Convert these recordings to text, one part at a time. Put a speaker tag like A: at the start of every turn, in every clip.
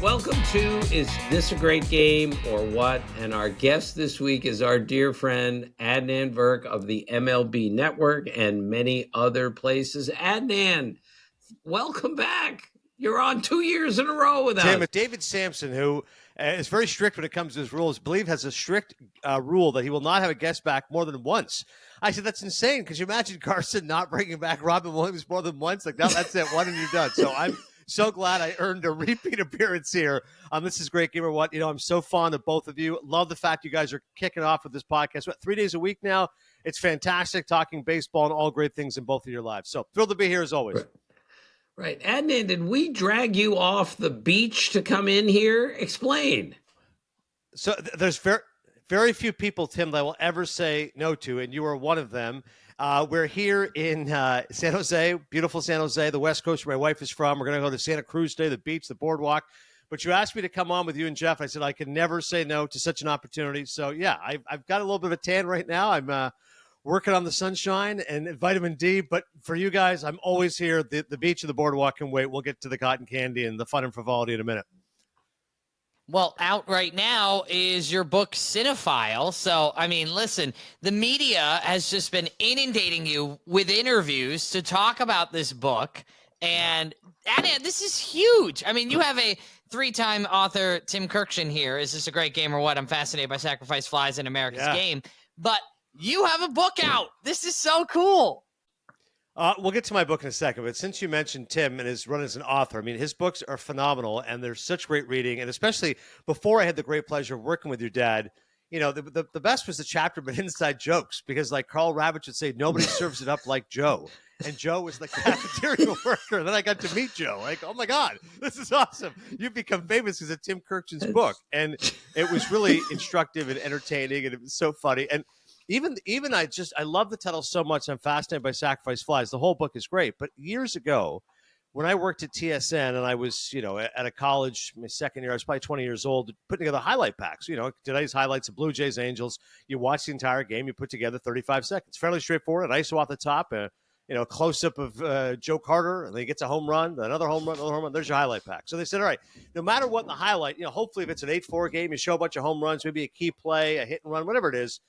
A: Welcome to Is This a Great Game or What? And our guest this week is our dear friend Adnan Virk of the MLB Network and many other places. Adnan, welcome back. You're on 2 years in a row with us.
B: David Sampson, who is very strict when it comes to his rules, has a strict rule that he will not have a guest back more than once. I said, that's insane, because you imagine Carson not bringing back Robin Williams more than once. Like, that's it, one and you're done. So I'm so glad I earned a repeat appearance here. This is Great Game or What? I'm so fond of both of you. Love the fact you guys are kicking off with this podcast. 3 days a week now? It's fantastic, talking baseball and all great things in both of your lives. So thrilled to be here as always.
A: Right. Adnan, did we drag you off the beach to come in here? Explain.
B: So there's very few people, Tim, that I will ever say no to, and you are one of them. We're here in San Jose, beautiful San Jose, the West Coast where my wife is from. We're going to go to Santa Cruz today, the beach, the boardwalk. But you asked me to come on with you and Jeff. I said I can never say no to such an opportunity. So, yeah, I've got a little bit of a tan right now. I'm working on the sunshine and vitamin D. But for you guys, I'm always here. The beach and the boardwalk can wait. We'll get to the cotton candy and the fun and frivolity in a minute.
C: Well, out right now is your book, Cinephile. So, I mean, listen, the media has just been inundating you with interviews to talk about this book. And this is huge. I mean, you have a three-time author, Tim Kirkshin, here. Is this a great game or what? I'm fascinated by sacrifice flies in America's game. But you have a book out. This is so cool.
B: We'll get to my book in a second, but since you mentioned Tim and his run as an author, I mean, his books are phenomenal, and they're such great reading, and especially before I had the great pleasure of working with your dad, the best was the chapter about inside jokes, because like Carl Ravitch would say, nobody serves it up like Joe, and Joe was the cafeteria worker, and then I got to meet Joe. Like, oh my God, this is awesome. You've become famous because of Tim Kirkshin's book, and it was really instructive and entertaining, and it was so funny, and Even I love the title so much. I'm fascinated by Sacrifice Flies. The whole book is great. But years ago, when I worked at TSN and I was, at a college, my second year, I was probably 20 years old, putting together highlight packs. Today's highlights of Blue Jays, Angels. You watch the entire game. You put together 35 seconds. Fairly straightforward. An ISO off the top. A close-up of Joe Carter. And then he gets a home run, another home run. There's your highlight pack. So they said, all right, no matter what in the highlight, hopefully if it's an 8-4 game, you show a bunch of home runs, maybe a key play, a hit and run, whatever it is.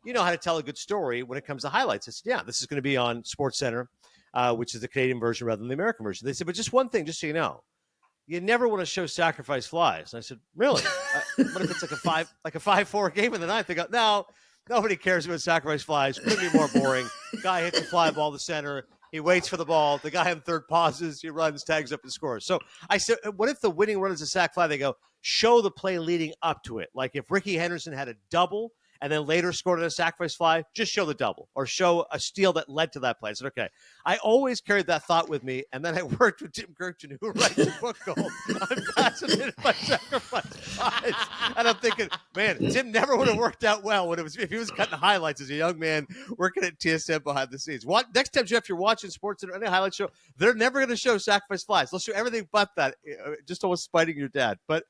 B: You know how to tell a good story when it comes to highlights. I said, this is going to be on SportsCenter, which is the Canadian version rather than the American version. They said, but just one thing, just so you know, you never want to show Sacrifice Flies. And I said, really? What if it's like a 5-4 game in the ninth? They go, no, nobody cares about Sacrifice Flies. Couldn't be more boring. Guy hits a fly ball to center. He waits for the ball. The guy on third pauses. He runs, tags up, and scores. So I said, what if the winning run is a sac fly? They go, show the play leading up to it. Like if Ricky Henderson had a double and then later scored on a sacrifice fly, just show the double or show a steal that led to that play. I said, okay. I always carried that thought with me, and then I worked with Tim Kirkshin, who writes a book called I'm Fascinated by Sacrifice Flies. And I'm thinking, man, Tim never would have worked out well if he was cutting highlights as a young man working at TSN behind the scenes. Next time, Jeff, you're watching sports or any highlight show, they're never going to show sacrifice flies. They'll show everything but that, just almost spiting your dad. But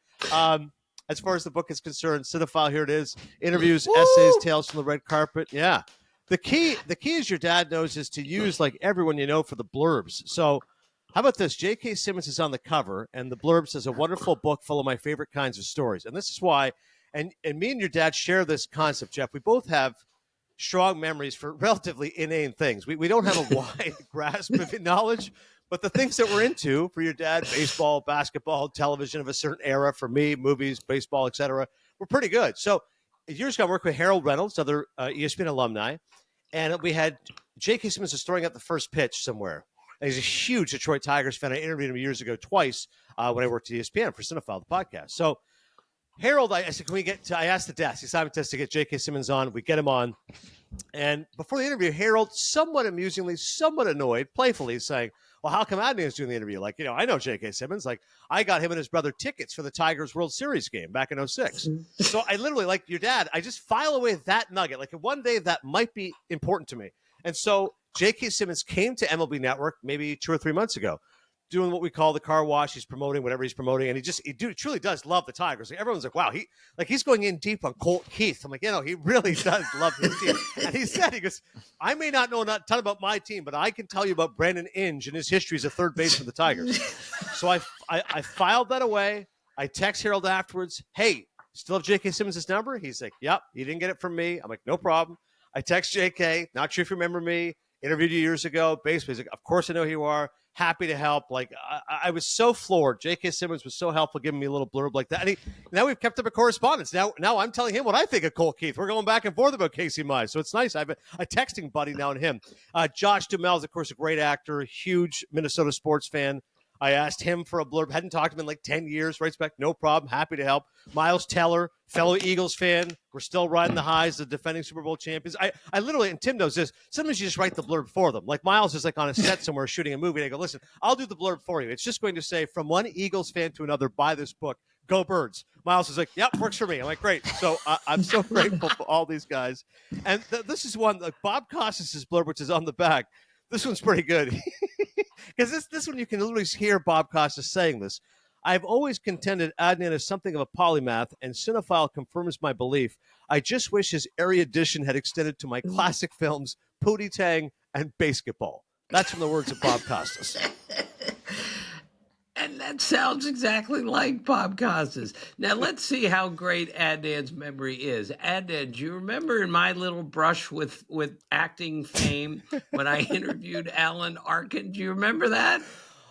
B: as far as the book is concerned, Cinephile, here it is. Interviews, essays, tales from the red carpet. Yeah. The key, as your dad knows, is to use like everyone you know for the blurbs. So how about this? J.K. Simmons is on the cover, and the blurb says, a wonderful book full of my favorite kinds of stories. And this is why, and me and your dad share this concept, Jeff. We both have strong memories for relatively inane things. We don't have a wide grasp of knowledge, but the things that we're into, for your dad, baseball, basketball, television of a certain era, for me, movies, baseball, etc., we're pretty good. So years ago, I worked with Harold Reynolds, other ESPN alumni, and we had J.K. Simmons was throwing out the first pitch somewhere. And he's a huge Detroit Tigers fan. I interviewed him years ago twice when I worked at ESPN for Cinephile, the podcast. So Harold, I said, can we get to, I asked the desk, the assignment desk to get J.K. Simmons on. We get him on. And before the interview, Harold, somewhat amusingly, somewhat annoyed, playfully saying, well, how come Adnan is doing the interview? Like, I know J.K. Simmons. Like, I got him and his brother tickets for the Tigers World Series game back in 06. So I literally, like your dad, I just file away that nugget. Like, one day that might be important to me. And so J.K. Simmons came to MLB Network maybe 2 or 3 months ago, doing what we call the car wash. He's promoting whatever he's promoting. And he truly does love the Tigers. Like, everyone's like, wow, he's going in deep on Colt Keith. I'm like, he really does love his team. And he goes, I may not know a ton about my team, but I can tell you about Brandon Inge and his history as a third baseman for the Tigers. So I filed that away. I text Harold afterwards, hey, still have J.K. Simmons' number? He's like, yep, he didn't get it from me. I'm like, no problem. I text J.K., not sure if you remember me, interviewed you years ago. Basically, he's like, of course I know who you are. Happy to help. Like, I was so floored. J.K. Simmons was so helpful giving me a little blurb like that. And now we've kept up a correspondence. Now I'm telling him what I think of Cole Keith. We're going back and forth about Casey Mize. So it's nice. I have a texting buddy now and him. Josh Duhamel is, of course, a great actor, a huge Minnesota sports fan. I asked him for a blurb. Hadn't talked to him in like 10 years. Writes back, no problem. Happy to help. Miles Teller, fellow Eagles fan. We're still riding the highs of defending Super Bowl champions. I literally, and Tim knows this, sometimes you just write the blurb for them. Like Miles is like on a set somewhere shooting a movie. And I go, listen, I'll do the blurb for you. It's just going to say, from one Eagles fan to another, buy this book. Go Birds. Miles is like, yep, works for me. I'm like, great. So I'm so grateful for all these guys. And this is one, like Bob Costas' blurb, which is on the back. This one's pretty good. Because this one you can literally hear Bob Costas saying this. I've always contended Adnan is something of a polymath, and Cinephile confirms my belief. I just wish his erudition had extended to my classic films, Pootie Tang and Basketball. That's from the words of Bob Costas.
A: And that sounds exactly like Bob Costas. Now, let's see how great Adnan's memory is. Adnan, do you remember in my little brush with acting fame when I interviewed Alan Arkin? Do you remember that?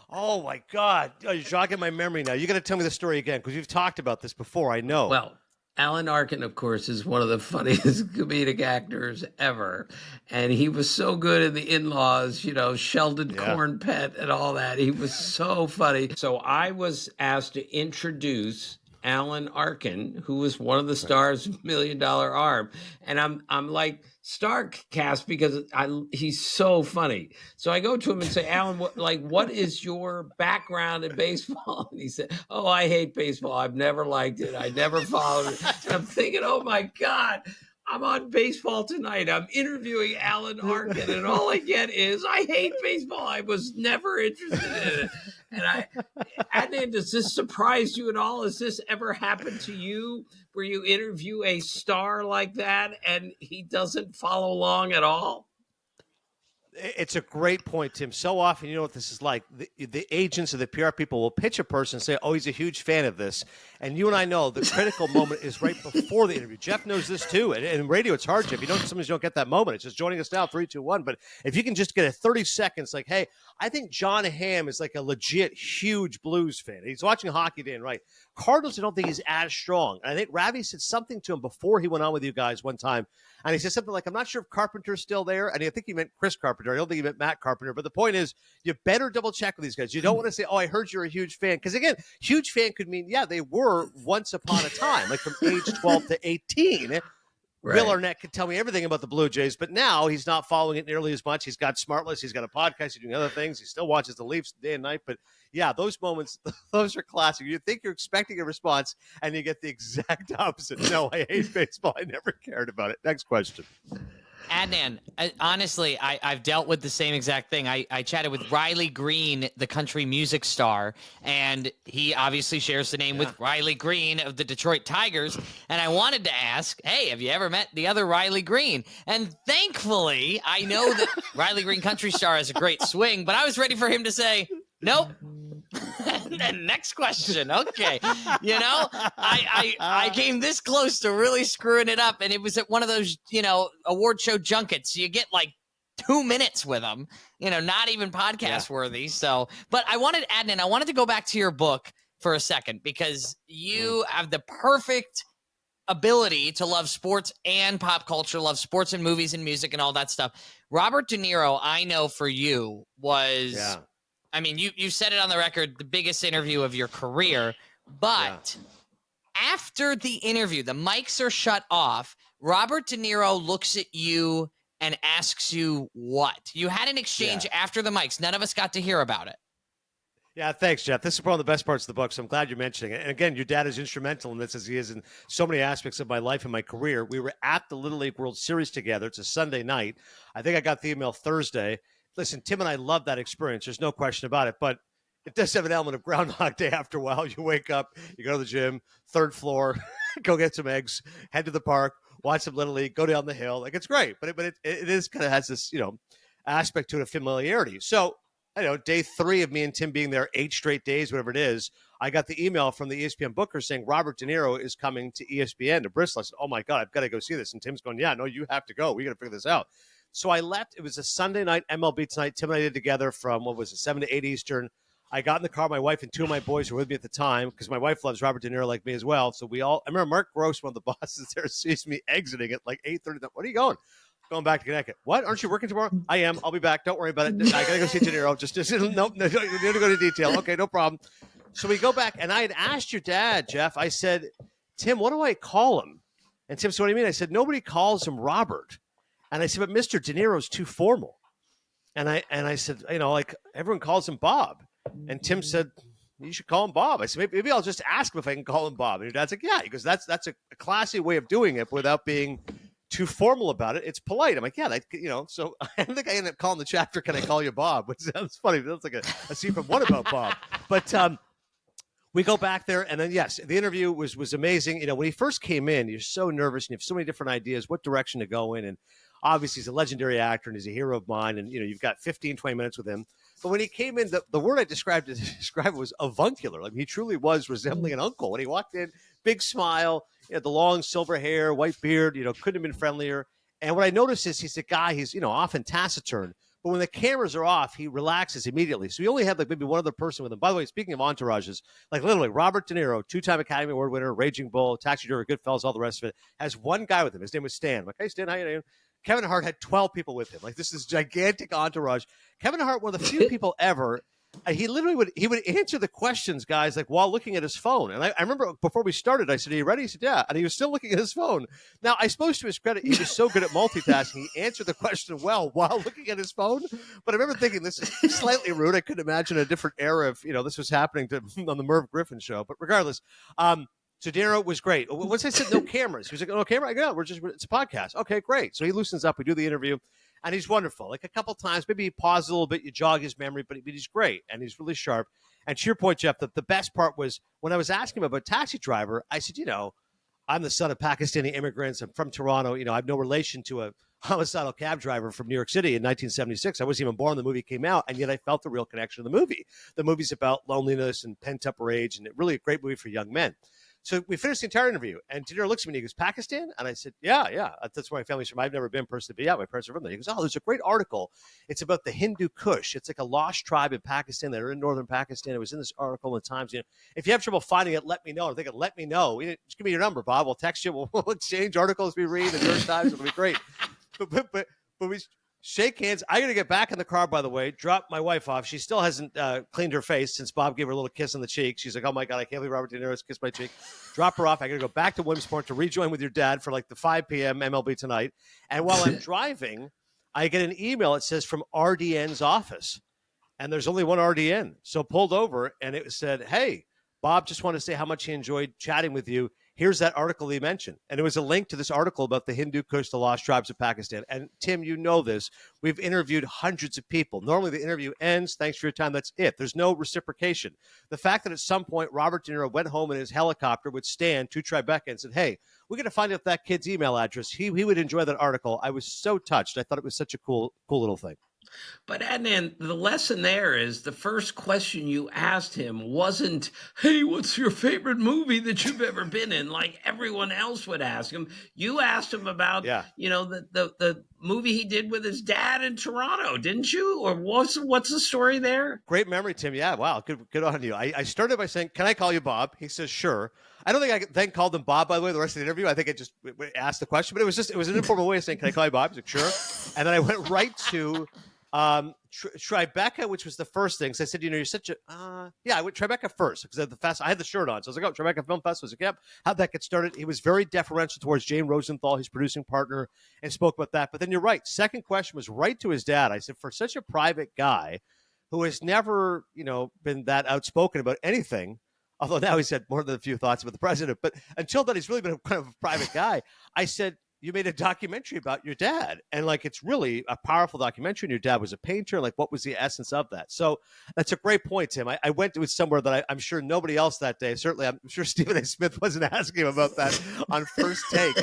B: Oh, my God. Oh, you're jogging my memory now. You got to tell me the story again, because you've talked about this before. I know.
A: Well, Alan Arkin, of course, is one of the funniest comedic actors ever. And he was so good in The In-Laws, Sheldon Cornpet and all that. He was so funny. So I was asked to introduce Alan Arkin, who was one of the stars of $1 Million Arm. And I'm like star cast because he's so funny. So I go to him and say, Alan, what is your background in baseball? And he said, oh, I hate baseball. I've never liked it. I never followed it. And I'm thinking, oh my God, I'm on Baseball Tonight. I'm interviewing Alan Arkin, and all I get is, I hate baseball. I was never interested in it. And Adnan, does this surprise you at all? Has this ever happened to you where you interview a star like that and he doesn't follow along at all?
B: It's a great point, Tim. So often, you know what this is like. The agents or the PR people will pitch a person and say, oh, he's a huge fan of this. And you and I know the critical moment is right before the interview. Jeff knows this too. And in radio, it's hard, Jeff. Sometimes you don't get that moment. It's just joining us now, 3, 2, 1. But if you can just get a 30 seconds, like, hey, I think John Hamm is like a legit huge Blues fan. He's watching hockey day and right. Cardinals, I don't think he's as strong. And I think Ravi said something to him before he went on with you guys one time. And he said something like, I'm not sure if Carpenter's still there. And I think he meant Chris Carpenter. I don't think he meant Matt Carpenter. But the point is, you better double check with these guys. You don't want to say, oh, I heard you're a huge fan. Because again, huge fan could mean, yeah, they were once upon a time, like from age 12 to 18. Right. Bill Arnett could tell me everything about the Blue Jays, but now he's not following it nearly as much. He's got Smartless. He's got a podcast. He's doing other things. He still watches the Leafs day and night. But yeah, those moments, those are classic. You think you're expecting a response, and you get the exact opposite. No, I hate baseball. I never cared about it. Next question.
C: Adnan, honestly, I've dealt with the same exact thing. I chatted with Riley Green, the country music star, and he obviously shares the name with Riley Green of the Detroit Tigers. And I wanted to ask, hey, have you ever met the other Riley Green? And thankfully, I know that Riley Green, country star, has a great swing, but I was ready for him to say, nope. And next question. Okay. I came this close to really screwing it up, and it was at one of those, award show junkets. You get like 2 minutes with them, not even podcast worthy. So, but I wanted to go back to your book for a second, because you have the perfect ability to love sports and pop culture, love sports and movies and music and all that stuff. Robert De Niro, I know for you was, I mean, you said it on the record, the biggest interview of your career, but after the interview, the mics are shut off. Robert De Niro looks at you and asks you what? You had an exchange after the mics. None of us got to hear about it.
B: Yeah, thanks, Jeff. This is one of the best parts of the book, so I'm glad you're mentioning it. And again, your dad is instrumental in this, as he is in so many aspects of my life and my career. We were at the Little League World Series together. It's a Sunday night. I think I got the email Thursday. Listen, Tim and I love that experience. There's no question about it. But it does have an element of Groundhog Day after a while. You wake up, you go to the gym, 3rd floor, go get some eggs, head to the park, watch some Little League, go down the hill. Like, it's great. But it is kind of has this, aspect to it of familiarity. So I don't know, day 3 of me and Tim being there 8 straight days, whatever it is, I got the email from the ESPN booker saying Robert De Niro is coming to ESPN to Bristol. I said, oh my God, I've got to go see this. And Tim's going, yeah, no, you have to go. We got to figure this out. So I left. It was a Sunday night MLB Tonight. Tim and I did together from, 7 to 8 Eastern. I got in the car, my wife and 2 of my boys were with me at the time because my wife loves Robert De Niro like me as well. So I remember Mark Gross, one of the bosses there, sees me exiting at like 8:30. What are you going? Going back to Connecticut. What? Aren't you working tomorrow? I am. I'll be back. Don't worry about it. I got to go see De Niro. Just nope. No, you don't go into detail. Okay, no problem. So we go back, and I had asked your dad, Jeff. I said, Tim, what do I call him? And Tim said, what do you mean? I said, nobody calls him Robert. And I said, but Mr. De Niro's too formal. And I said, like everyone calls him Bob. And Tim said, you should call him Bob. I said, maybe I'll just ask him if I can call him Bob. And your dad's like, yeah, because that's a classy way of doing it without being too formal about it. It's polite. I'm like, yeah, so I think I ended up calling the chapter, can I call you Bob? Which sounds funny. That's like a scene from What About Bob? But we go back there, and then, yes, the interview was amazing. When he first came in, you're so nervous, and you have so many different ideas, what direction to go in. And obviously, he's a legendary actor, and he's a hero of mine. And, you've got 15, 20 minutes with him. But when he came in, the word I described was avuncular. Like, he truly was resembling an uncle. When he walked in, big smile, the long silver hair, white beard, couldn't have been friendlier. And what I noticed is he's a guy, he's, often taciturn. But when the cameras are off, he relaxes immediately. So he only had like maybe one other person with him. By the way, speaking of entourages, like literally Robert De Niro, 2-time Academy Award winner, Raging Bull, Taxi Driver, Goodfellas, all the rest of it, has one guy with him. His name was Stan. I'm like, hey, Stan, how you doing? Kevin Hart had 12 people with him. Like, this is gigantic entourage. Kevin Hart, one of the few people ever, he literally would answer the questions, guys, like while looking at his phone. And I remember before we started, I said, are you ready? He said, yeah. And he was still looking at his phone. Now, I suppose to his credit, he was so good at multitasking. He answered the question well while looking at his phone. But I remember thinking, this is slightly rude. I couldn't imagine a different era if, this was happening on the Merv Griffin show. But regardless, so De Niro was great. Once I said no cameras, he was like, no camera? I go, it's a podcast. Okay, great. So he loosens up. We do the interview. And he's wonderful. Like a couple times, maybe he paused a little bit, you jog his memory, but he's great. And he's really sharp. And to your point, Jeff, the best part was when I was asking him about Taxi Driver, I said, I'm the son of Pakistani immigrants. I'm from Toronto. I have no relation to a homicidal cab driver from New York City in 1976. I wasn't even born when the movie came out. And yet I felt the real connection to the movie. The movie's about loneliness and pent-up rage, and really a great movie for young men. So we finished the entire interview, and De Niro looks at me and he goes, Pakistan? And I said, yeah. That's where my family's from. I've never been personally, but yeah, my parents are from there. He goes, oh, there's a great article. It's about the Hindu Kush. It's like a lost tribe in Pakistan that are in northern Pakistan. It was in this article in the Times. If you have trouble finding it, let me know. I'm thinking, let me know. Just give me your number, Bob. We'll text you. We'll exchange articles we read, the New York Times. It'll be great. But we shake hands. I got to get back in the car, by the way, drop my wife off. She still hasn't cleaned her face since Bob gave her a little kiss on the cheek. She's like, oh, my God, I can't believe Robert De Niro's kissed my cheek. Drop her off. I got to go back to Williamsport to rejoin with your dad for like the 5 p.m. MLB Tonight. And while I'm driving, I get an email. It says from RDN's office. And there's only one RDN. So pulled over, and it said, hey, Bob just wanted to say how much he enjoyed chatting with you. Here's that article he mentioned. And it was a link to this article about the Hindu Kush, the lost tribes of Pakistan. And Tim, you know this. We've interviewed hundreds of people. Normally the interview ends. Thanks for your time. That's it. There's no reciprocation. The fact that at some point Robert De Niro went home in his helicopter with Stan to Tribeca and said, hey, we're going to find out that kid's email address. He would enjoy that article. I was so touched. I thought it was such a cool little thing.
A: But Adnan, the lesson there is the first question you asked him wasn't, hey, what's your favorite movie that you've ever been in? Like everyone else would ask him. You asked him about, the movie he did with his dad in Toronto, didn't you? Or what's the story there?
B: Great memory, Tim. Yeah, wow, good on you. I started by saying, can I call you Bob? He says, sure. I don't think I then called him Bob, by the way, the rest of the interview. I think I just asked the question, but it was an informal way of saying, can I call you Bob? He's like, sure. And then I went right to Tribeca, which was the first thing. So I said, you're such a, I went Tribeca first because I had the shirt on. So I was like, oh, Tribeca Film Festival. I was like, yep. How'd that get started? He was very deferential towards Jane Rosenthal, his producing partner, and spoke about that. But then you're right. Second question was right to his dad. I said, for such a private guy who has never, been that outspoken about anything, although now he's had more than a few thoughts about the president, but until then, he's really been kind of a private guy. I said, you made a documentary about your dad. And it's really a powerful documentary. And your dad was a painter. What was the essence of that? So that's a great point, Tim. I went to it somewhere that I'm sure nobody else that day, certainly I'm sure Stephen A. Smith wasn't asking him about that on First Take.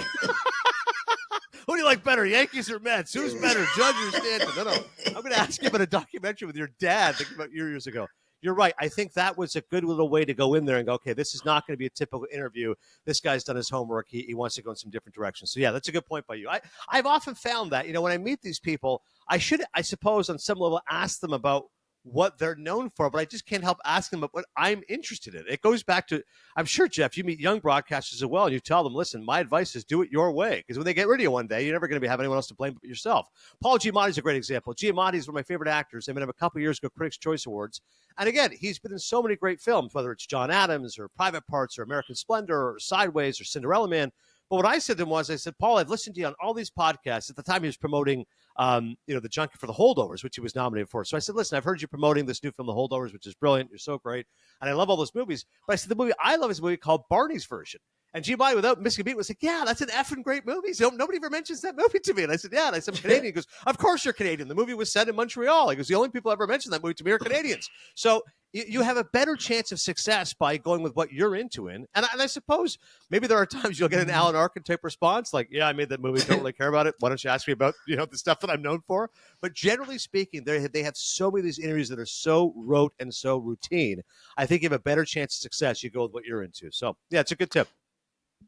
B: Who do you like better, Yankees or Mets? Who's better, Judge or Stanton? No. I'm going to ask you about a documentary with your dad thinking about years ago. You're right. I think that was a good little way to go in there and go, okay, this is not going to be a typical interview. This guy's done his homework. He wants to go in some different directions. So, yeah, that's a good point by you. I've often found that, when I meet these people, I should, I suppose, on some level, ask them about what they're known for, but I just can't help asking them about what I'm interested in. It goes back to, I'm sure, Jeff, you meet young broadcasters as well, and you tell them, listen, my advice is do it your way, because when they get rid of you one day, you're never going to have anyone else to blame but yourself. Paul Giamatti's a great example. Giamatti is one of my favorite actors. I met him a couple of years ago, Critics' Choice Awards, and again, he's been in so many great films, whether it's John Adams or Private Parts or American Splendor or Sideways or Cinderella Man. But what I said to him was, I said, Paul, I've listened to you on all these podcasts. At the time, he was promoting, the Junket for the Holdovers, which he was nominated for. So I said, listen, I've heard you promoting this new film, The Holdovers, which is brilliant. You're so great. And I love all those movies. But I said, the movie I love is a movie called Barney's Version. And Giamatti, without missing a beat, was like, yeah, that's an effing great movie. So nobody ever mentions that movie to me. And I said, yeah. And I said, I'm Canadian. He goes, of course you're Canadian. The movie was set in Montreal. He goes, the only people ever mentioned that movie to me are Canadians. So you have a better chance of success by going with what you're into in. And I suppose maybe there are times you'll get an Alan Arkin type response like, yeah, I made that movie. Don't really care about it. Why don't you ask me about, the stuff that I'm known for? But generally speaking, they have so many of these interviews that are so rote and so routine. I think you have a better chance of success. You go with what you're into. So, yeah, it's a good tip.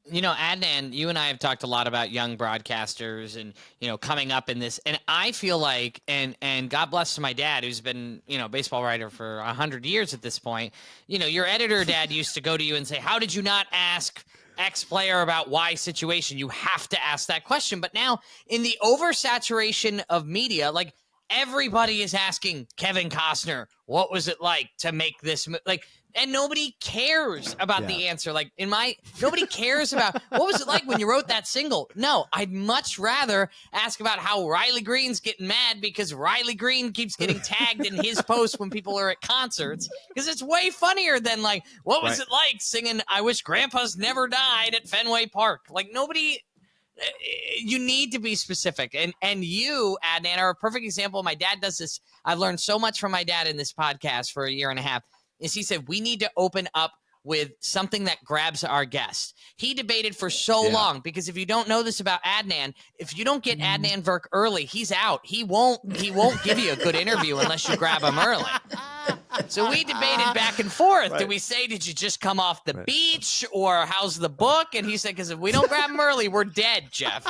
C: Adnan, you and I have talked a lot about young broadcasters and, coming up in this. And I feel like, and God bless my dad, who's been, baseball writer for 100 years at this point. Your editor dad used to go to you and say, how did you not ask X player about Y situation? You have to ask that question. But now in the oversaturation of media, like everybody is asking Kevin Costner, what was it like to make this and nobody cares about the answer. Nobody cares about what was it like when you wrote that single. No, I'd much rather ask about how Riley Green's getting mad because Riley Green keeps getting tagged in his posts when people are at concerts, because it's way funnier than what was it like singing I Wish Grandpa's Never Died at Fenway Park. Nobody. You need to be specific. And you, Adnan, are a perfect example. My dad does this. I've learned so much from my dad in this podcast for a year and a half. Is he said, we need to open up with something that grabs our guest. He debated for so long, because if you don't know this about Adnan, if you don't get Adnan Virk early, he's out. He won't give you a good interview unless you grab him early. So we debated back and forth. Right. Did we say, did you just come off the beach, or how's the book? And he said, because if we don't grab him early, we're dead, Jeff.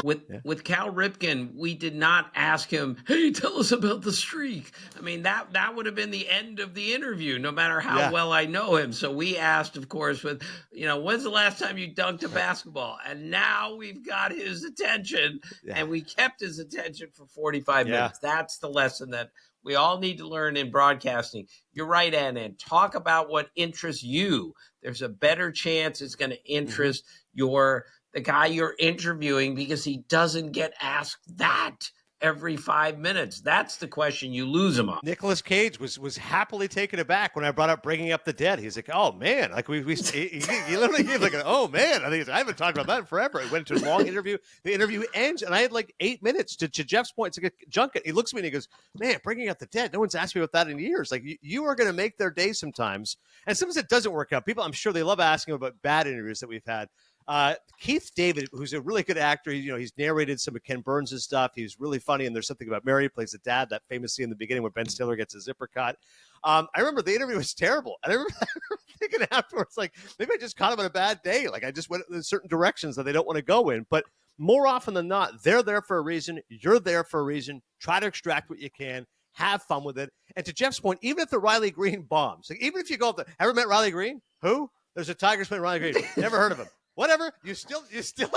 A: With Cal Ripken, we did not ask him, hey, tell us about the streak. I mean, that would have been the end of the interview, no matter how well I know him. So we asked, of course, with, when's the last time you dunked a basketball? And now we've got his attention, and we kept his attention for 45 minutes. That's the lesson that we all need to learn in broadcasting. You're right, Adnan. Talk about what interests you. There's a better chance it's going to interest the guy you're interviewing, because he doesn't get asked that every 5 minutes. That's the question you lose him on.
B: Nicolas Cage was happily taken aback when I brought up Bringing Up the Dead. He's like, oh man, he literally gave like an oh man. I haven't talked about that in forever. It went to a long interview. The interview ends, and I had like 8 minutes to Jeff's point. It's like a junket. He looks at me and he goes, man, Bringing Up the Dead. No one's asked me about that in years. Like you are going to make their day sometimes. And sometimes it doesn't work out. People, I'm sure they love asking about bad interviews that we've had. Keith David, who's a really good actor, he's narrated some of Ken Burns' stuff. He's really funny, and There's Something About Mary. He plays the dad, that famous scene in the beginning where Ben Stiller gets his zipper cut. I remember the interview was terrible, and I remember thinking afterwards, like, maybe I just caught him on a bad day. Like, I just went in certain directions that they don't want to go in. But more often than not, they're there for a reason. You're there for a reason. Try to extract what you can. Have fun with it. And to Jeff's point, even if the Riley Green bombs, like even if you go up ever met Riley Green? Who? There's a Tigers playing Riley Green. Never heard of him. Whatever, you still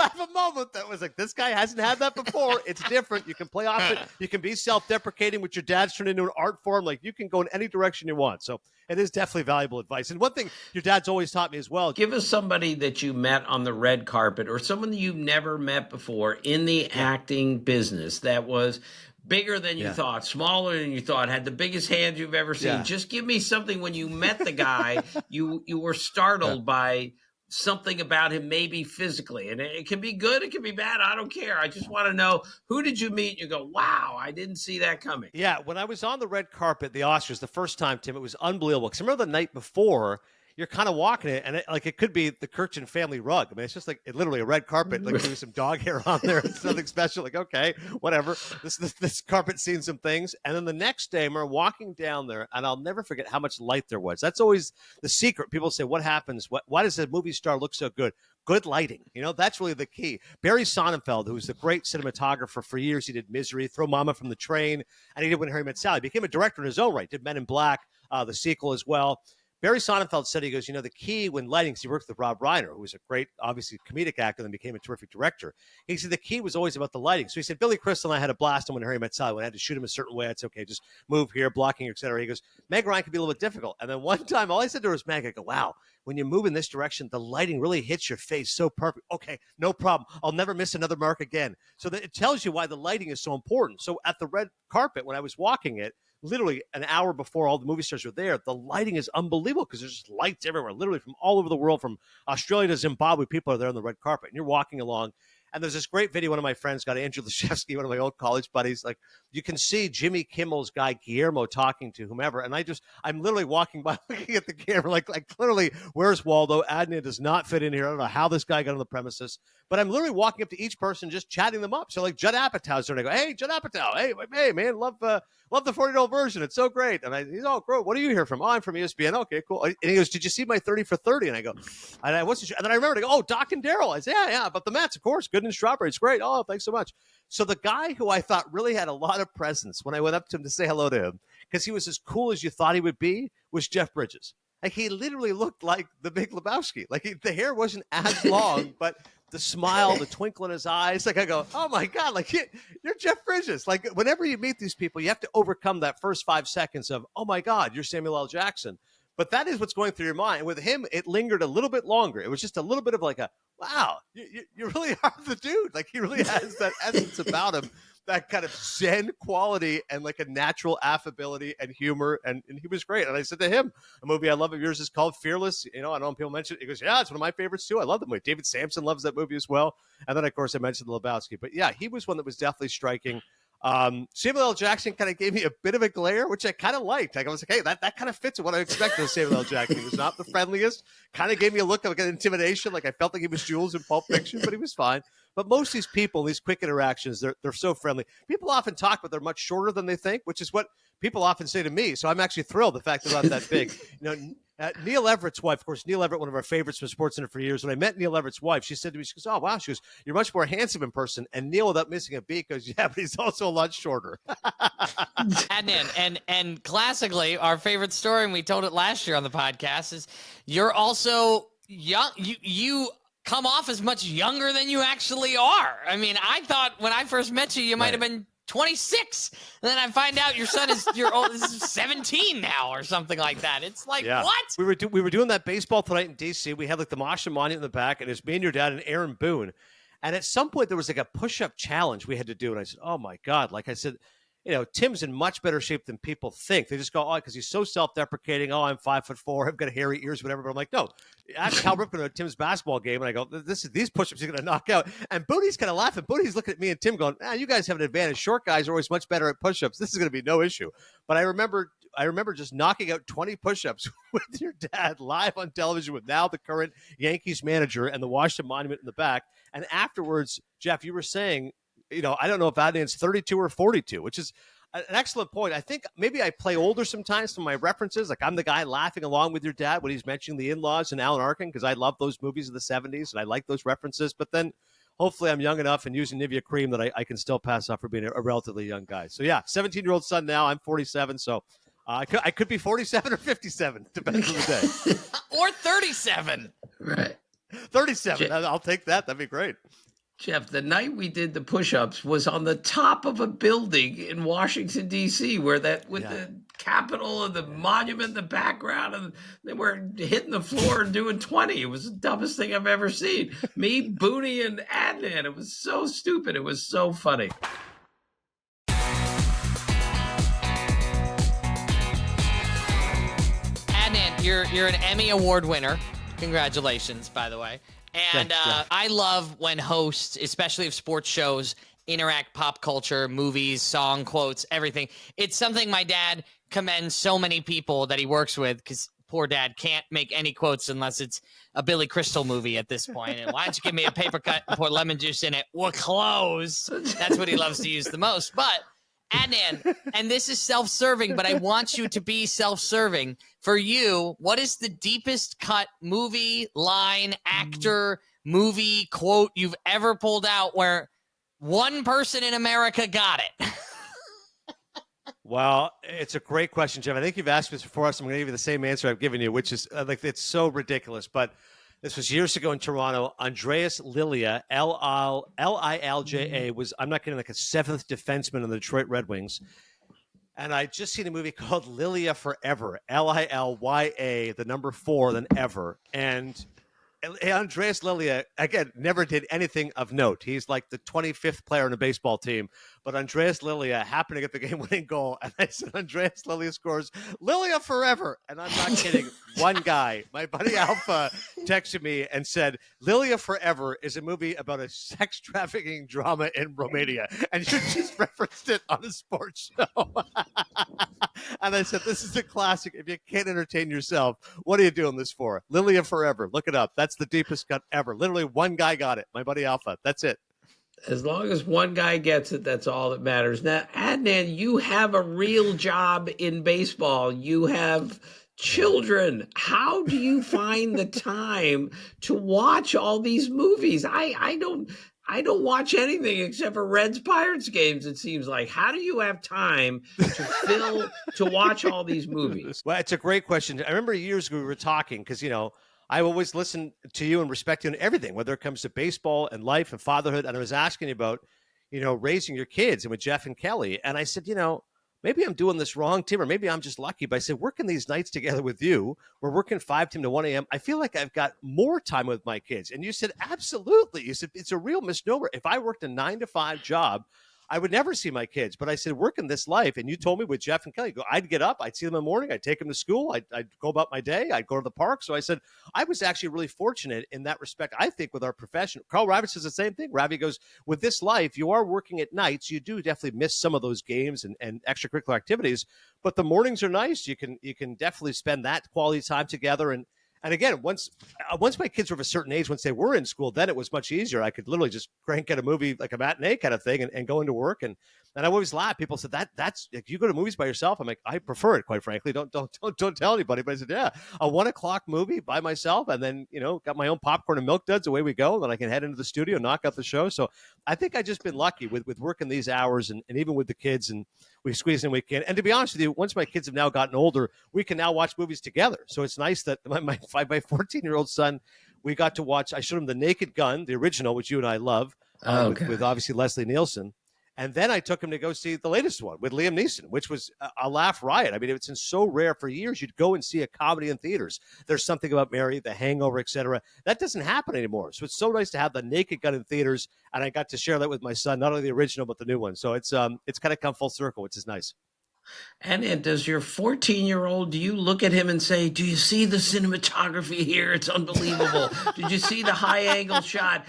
B: have a moment that was like, this guy hasn't had that before. It's different. You can play off it. You can be self-deprecating, which your dad's turned into an art form. Like, you can go in any direction you want. So it is definitely valuable advice. And one thing your dad's always taught me as well.
A: Give us somebody that you met on the red carpet, or someone that you've never met before in the acting business that was bigger than you thought, smaller than you thought, had the biggest hands you've ever seen. Just give me something when you met the guy, you were startled by something about him, maybe physically, and it can be good, it can be bad, I don't care. I just want to know, who did you meet? You go, wow, I didn't see that coming.
B: Yeah, when I was on the red carpet, the Oscars, the first time, Tim, it was unbelievable, because I remember the night before, you're kind of walking it, and it could be the Kirchen family rug. I mean, it's just like literally a red carpet, like maybe some dog hair on there. It's nothing special. Like, okay, whatever. This carpet's seen some things. And then the next day, we're walking down there, and I'll never forget how much light there was. That's always the secret. People say, what happens? Why does a movie star look so good? Good lighting. That's really the key. Barry Sonnenfeld, who was the great cinematographer for years, he did Misery, Throw Mama from the Train, and he did When Harry Met Sally. He became a director in his own right, did Men in Black, the sequel as well. Barry Sonnenfeld said, he goes, the key when lighting, because he worked with Rob Reiner, who was a great, obviously, comedic actor and became a terrific director. He said the key was always about the lighting. So he said, Billy Crystal and I had a blast on When Harry Met Sally. When I had to shoot him a certain way, it's okay, just move here, blocking, et cetera. He goes, Meg Ryan could be a little bit difficult. And then one time, all I said to her was, Meg, I go, wow, when you move in this direction, the lighting really hits your face so perfect. Okay, no problem. I'll never miss another mark again. So that it tells you why the lighting is so important. So at the red carpet, when I was walking it, literally an hour before all the movie stars were there, the lighting is unbelievable because there's just lights everywhere, literally from all over the world, from Australia to Zimbabwe. People are there on the red carpet, and you're walking along. And there's this great video one of my friends got, Andrew Lashevsky, one of my old college buddies. Like, you can see Jimmy Kimmel's guy Guillermo talking to whomever, and I'm literally walking by looking at the camera, like clearly, where's Waldo? Adnan does not fit in here. I don't know how this guy got on the premises, but I'm literally walking up to each person, just chatting them up. So like Judd Apatow's there, and I go, hey, Judd Apatow, hey man, love the 40-year-old version. It's so great. And he's, oh, bro, what are you here from? Oh, I'm from ESPN. Okay, cool. And he goes, did you see my 30 for 30? And I go, and I wasn't sure. And then I remember to go, oh, Doc and Daryl. I said, yeah, but the Mets, of course, good and strawberry. It's great. Oh, thanks so much. So the guy who I thought really had a lot of presence when I went up to him to say hello to him, because he was as cool as you thought he would be, was Jeff Bridges. Like, he literally looked like the Big Lebowski. Like, the hair wasn't as long, but the smile, the twinkle in his eyes. Like, I go, oh my God, like, you're Jeff Bridges. Like, whenever you meet these people, you have to overcome that first 5 seconds of, oh my God, you're Samuel L. Jackson. But that is what's going through your mind. And with him, it lingered a little bit longer. It was just a little bit of like a, wow, you really are the dude. Like, he really has that essence about him, that kind of zen quality and like a natural affability and humor. And he was great. And I said to him, a movie I love of yours is called Fearless. I know when people mention it. He goes, yeah, it's one of my favorites too. I love the movie. David Sampson loves that movie as well. And then, of course, I mentioned the Lebowski. But yeah, he was one that was definitely striking. Samuel L. Jackson kind of gave me a bit of a glare, which I kind of liked. I was like, hey, that kind of fits what I expected of Samuel L. Jackson. He was not the friendliest, kind of gave me a look of like an intimidation. Like, I felt like he was Jules in Pulp Fiction, but he was fine. But most of these people, these quick interactions, they're so friendly. People often talk, but they're much shorter than they think, which is what people often say to me. So I'm actually thrilled the fact they're not that big. Neil Everett's wife, of course, Neil Everett, one of our favorites from SportsCenter for years. When I met Neil Everett's wife, she said to me, she goes, oh, wow. She goes, you're much more handsome in person. And Neil, without missing a beat, goes, yeah, but he's also a lot shorter.
C: Adnan, and classically, our favorite story, and we told it last year on the podcast, is you're also young. You come off as much younger than you actually are. I mean, I thought when I first met you, you might have been 26, and then I find out your son is 17 now or something like that. It's like, what?
B: We were doing that baseball tonight in DC. We had like the Martian Monument in the back, and it was me and your dad and Aaron Boone. And at some point there was like a push-up challenge we had to do, and I said, oh my God. Like I said, Tim's in much better shape than people think. They just go, oh, because he's so self-deprecating. Oh, I'm 5'4". I've got hairy ears, whatever. But I'm like, no. Ask Cal Ripken at Tim's basketball game, and I go, these push-ups are going to knock out. And Booty's kind of laughing. Booty's looking at me and Tim going, you guys have an advantage. Short guys are always much better at push-ups. This is going to be no issue. But I remember just knocking out 20 push-ups with your dad live on television with now the current Yankees manager and the Washington Monument in the back. And afterwards, Jeff, you were saying, I don't know if Adnan's 32 or 42, which is an excellent point. I think maybe I play older sometimes from my references. Like, I'm the guy laughing along with your dad when he's mentioning the In-Laws and Alan Arkin, because I love those movies of the 70s and I like those references. But then hopefully I'm young enough and using Nivea cream that I can still pass off for being a relatively young guy. So yeah, 17-year-old son now. I'm 47. So I could be 47 or 57, depends on the day.
C: Or 37.
A: Right.
B: 37. I'll take that. That'd be great.
A: Jeff, the night we did the push-ups was on the top of a building in Washington, D.C., where the Capitol and the monument in the background, and they were hitting the floor and doing 20. It was the dumbest thing I've ever seen. Me, Booty, and Adnan. It was so stupid. It was so funny.
C: Adnan, you're an Emmy Award winner. Congratulations, by the way. And I love when hosts, especially of sports shows, interact pop culture, movies, song quotes, everything. It's something my dad commends so many people that he works with, because poor dad can't make any quotes unless it's a Billy Crystal movie at this point. And why don't you give me a paper cut and pour lemon juice in it? We're closed. That's what he loves to use the most. But Adnan, and this is self-serving, but I want you to be self-serving. For you, what is the deepest cut movie, line, actor, movie, quote you've ever pulled out where one person in America got it?
B: Well, it's a great question, Jeff. I think you've asked this before, so I'm going to give you the same answer I've given you, which is it's so ridiculous. But this was years ago in Toronto. Andreas Lilia, Lilja, was, I'm not kidding, like a seventh defenseman on the Detroit Red Wings. And I just seen a movie called Lilia Forever, Lilya, the number 4, then ever. And Andreas Lilia, again, never did anything of note. He's like the 25th player on the baseball team. But Andreas Lilia happened to get the game-winning goal. And I said, Andreas Lilia scores Lilia Forever. And I'm not kidding. One guy, my buddy Alpha, texted me and said, Lilia Forever is a movie about a sex trafficking drama in Romania. And you just referenced it on a sports show. And I said, this is a classic. If you can't entertain yourself, what are you doing this for? Lilia Forever. Look it up. That's the deepest cut ever. Literally one guy got it. My buddy Alpha. That's it.
A: As long as one guy gets it, that's all that matters. Now, Adnan, you have a real job in baseball. You have children. How do you find the time to watch all these movies? I don't watch anything except for Reds Pirates games, it seems like. How do you have time to watch all these movies?
B: Well, it's a great question. I remember years ago we were talking because, I always listen to you and respect you in everything, whether it comes to baseball and life and fatherhood. And I was asking you about, raising your kids and with Jeff and Kelly. And I said, maybe I'm doing this wrong, Tim, or maybe I'm just lucky. But I said, working these nights together with you, we're working 5 p.m. to 1 a.m. I feel like I've got more time with my kids. And you said, absolutely. You said, it's a real misnomer. If I worked a 9-to-5 job, I would never see my kids. But I said, working this life, and you told me with Jeff and Kelly, I'd get up, I'd see them in the morning, I'd take them to school, I'd go about my day, I'd go to the park. So I said, I was actually really fortunate in that respect, I think, with our profession. Carl Ravi says the same thing. Ravi goes, with this life, you are working at nights. You do definitely miss some of those games and extracurricular activities, but the mornings are nice. You can definitely spend that quality time together. And again, once my kids were of a certain age, once they were in school, then it was much easier. I could literally just crank at a movie, like a matinee kind of thing, and go into work. And I always laugh. People said that's like, you go to movies by yourself. I'm like, I prefer it, quite frankly. Don't tell anybody. But I said, yeah, a 1:00 movie by myself, and then got my own popcorn and milk duds. Away we go. And then I can head into the studio, knock out the show. So I think I just been lucky with working these hours, and even with the kids, and we squeeze in weekend. And to be honest with you, once my kids have now gotten older, we can now watch movies together. So it's nice that my 14-year-old son, we got to watch. I showed him The Naked Gun, the original, which you and I love, with obviously Leslie Nielsen. And then I took him to go see the latest one with Liam Neeson, which was a laugh riot. I mean, it's been so rare for years. You'd go and see a comedy in theaters. There's Something About Mary, The Hangover, etc. That doesn't happen anymore. So it's so nice to have The Naked Gun in theaters. And I got to share that with my son, not only the original, but the new one. So it's kind of come full circle, which is nice.
A: And does your 14-year-old, do you look at him and say, do you see the cinematography here? It's unbelievable. Did you see the high angle shot?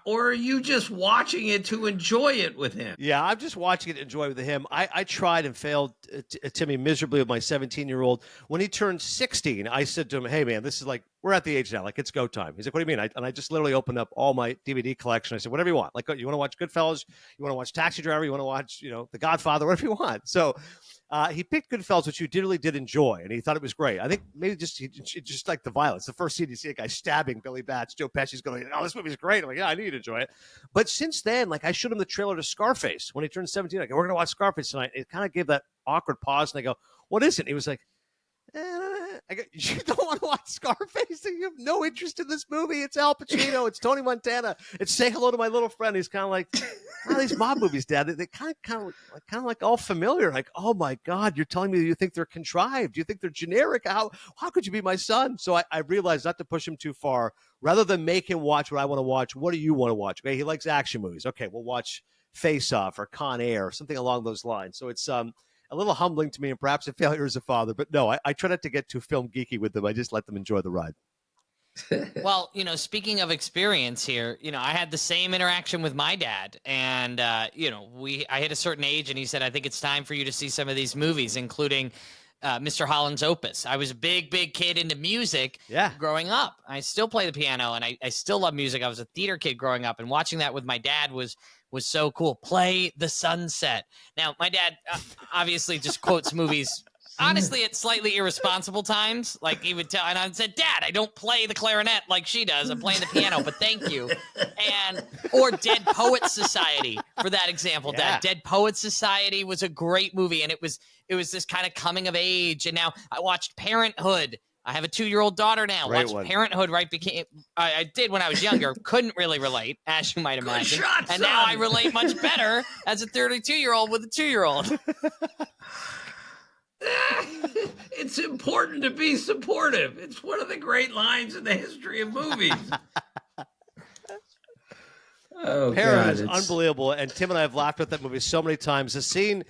A: Or are you just watching it to enjoy it with him?
B: Yeah, I'm just watching it to enjoy it with him. I tried and failed, Timmy, miserably with my 17-year-old. When he turned 16, I said to him, hey, man, this is like, we're at the age now. Like, it's go time. He's like, what do you mean? And I just literally opened up all my DVD collection. I said, whatever you want. Like, you want to watch Goodfellas? You want to watch Taxi Driver? You want to watch, The Godfather? Whatever you want. So he picked Goodfellas, which you really did enjoy, and he thought it was great. I think maybe just like the violence. The first scene, you see a guy stabbing Billy Bats. Joe Pesci's going, oh, this movie's great. I'm like, yeah, I knew you'd enjoy it. But since then, like, I showed him the trailer to Scarface when he turned 17. I go, we're going to watch Scarface tonight. It kind of gave that awkward pause, and I go, what is it? And he was like, I go, you don't want to watch Scarface? You have no interest in this movie. It's Al Pacino. It's Tony Montana. It's Say Hello to My Little Friend. He's kind of like, oh, these mob movies, Dad, they kind of like all familiar. Like, oh my God, you're telling me you think they're contrived? You think they're generic? How could you be my son? So I realized not to push him too far. Rather than make him watch what I want to watch, what do you want to watch? Okay, he likes action movies. Okay, we'll watch Face Off or Con Air or something along those lines. So it's a little humbling to me and perhaps a failure as a father. But no, I try not to get too film geeky with them. I just let them enjoy the ride.
C: Well, speaking of experience here, I had the same interaction with my dad, and I hit a certain age and he said, I think it's time for you to see some of these movies, including Mr. Holland's Opus. I was a big kid into music growing up. I still play the piano, and I still love music. I was a theater kid growing up, and watching that with my dad was so cool. Play the Sunset. Now, my dad obviously just quotes movies, honestly, at slightly irresponsible times. Like, he would tell, and I said, Dad, I don't play the clarinet like she does. I'm playing the piano, but thank you. Or Dead Poets Society, for that example, Dad. Dead Poets Society was a great movie, and it was this kind of coming of age. And now I watched Parenthood. I have a 2-year-old daughter now. Watched Parenthood I did when I was younger. Couldn't really relate, as you might imagine.
A: Good shot,
C: and
A: son.
C: now I relate much better as a 32-year-old with a 2-year-old.
A: It's important to be supportive. It's one of the great lines in the history of movies. Oh,
B: Parenthood is unbelievable, and Tim and I have laughed at that movie so many times. The scene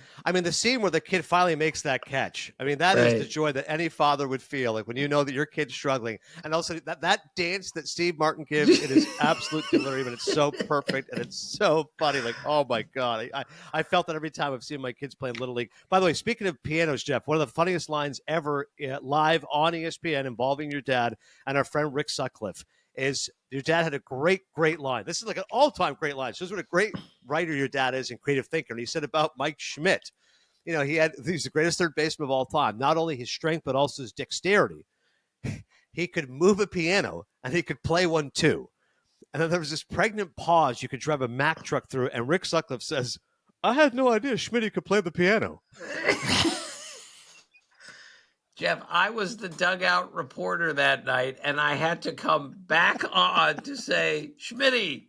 B: where the kid finally makes that catch. I mean, that is the joy that any father would feel, like when you know that your kid's struggling. And also that dance that Steve Martin gives, it is absolute delirium, and it's so perfect, and it's so funny. Like, oh my God. I felt that every time I've seen my kids playing Little League. By the way, speaking of pianos, Jeff, one of the funniest lines ever live on ESPN involving your dad and our friend Rick Sutcliffe is your dad had a great line. This is like an all-time great line. Shows what a great writer your dad is and creative thinker. And he said about Mike Schmidt, he's the greatest third baseman of all time. Not only his strength, but also his dexterity. He could move a piano and he could play one too. And then there was this pregnant pause you could drive a Mack truck through. And Rick Sutcliffe says, I had no idea Schmidt could play the piano.
A: Jeff, I was the dugout reporter that night, and I had to come back on to say, Schmitty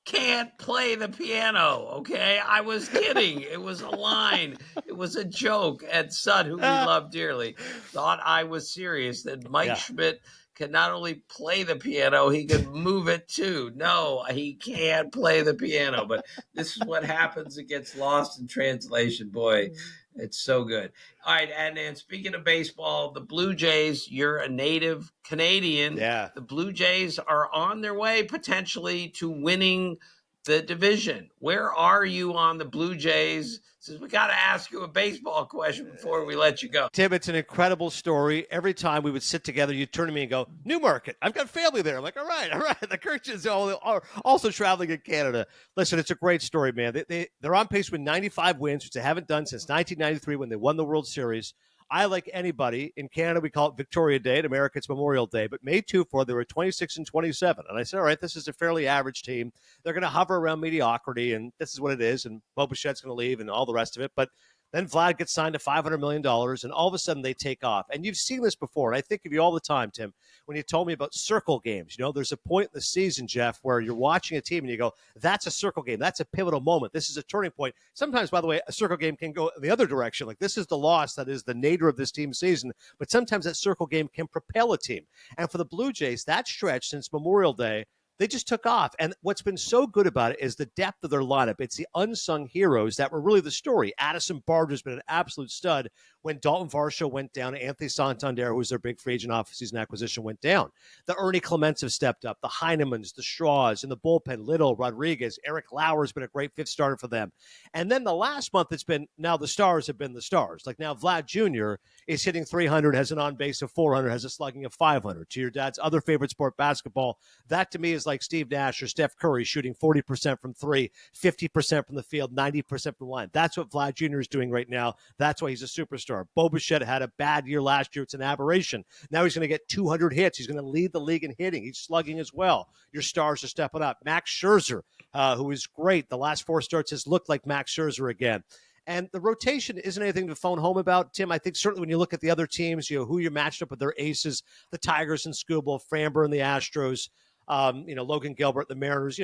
A: can't play the piano, okay? I was kidding. It was a line. It was a joke. And Son, who we love dearly, thought I was serious, that Mike Schmidt can not only play the piano, he could move it too. No, he can't play the piano. But this is what happens. It gets lost in translation. Boy, it's so good. All right, and speaking of baseball, the Blue Jays, you're a native Canadian.
B: Yeah.
A: The Blue Jays are on their way potentially to winning the division. Where are you on the Blue Jays? Since we got to ask you a baseball question before we let you go.
B: Tim, it's an incredible story. Every time we would sit together, you'd turn to me and go, Newmarket, I've got family there. I'm like, all right. The Kirchens are also traveling in Canada. Listen, it's a great story, man. They're on pace with 95 wins, which they haven't done since 1993 when they won the World Series. I, like anybody, in Canada, we call it Victoria Day. In America, it's Memorial Day. But May 2-4, they were 26-27. And I said, all right, this is a fairly average team. They're going to hover around mediocrity, and this is what it is. And Bo Bichette's going to leave and all the rest of it. But then Vlad gets signed to $500 million, and all of a sudden they take off. And you've seen this before, and I think of you all the time, Tim, when you told me about circle games. There's a point in the season, Jeff, where you're watching a team and you go, that's a circle game. That's a pivotal moment. This is a turning point. Sometimes, by the way, a circle game can go the other direction. Like, this is the loss that is the nadir of this team's season. But sometimes that circle game can propel a team. And for the Blue Jays, that stretch since Memorial Day, they just took off. And what's been so good about it is the depth of their lineup. It's the unsung heroes that were really the story. Addison Barger's been an absolute stud when Dalton Varsho went down. Anthony Santander, who was their big free agent off-season acquisition, went down. The Ernie Clements have stepped up. The Heinemans, the Straws, in the bullpen, Little, Rodriguez. Eric Lauer's been a great fifth starter for them. And then the last month, it's been, now the stars have been the stars. Like, now Vlad Jr. is hitting 300, has an on-base of 400, has a slugging of 500. To your dad's other favorite sport, basketball, that to me is like Steve Nash or Steph Curry shooting 40% from three, 50% from the field, 90% from the line. That's what Vlad Jr. is doing right now. That's why he's a superstar. Bo Bichette had a bad year last year. It's an aberration. Now he's going to get 200 hits. He's going to lead the league in hitting. He's slugging as well. Your stars are stepping up. Max Scherzer, who is great. The last 4 starts has looked like Max Scherzer again. And the rotation isn't anything to phone home about, Tim. I think certainly when you look at the other teams, who you're matched up with their aces, the Tigers and Skubal, Framber and the Astros, Logan Gilbert, the Mariners,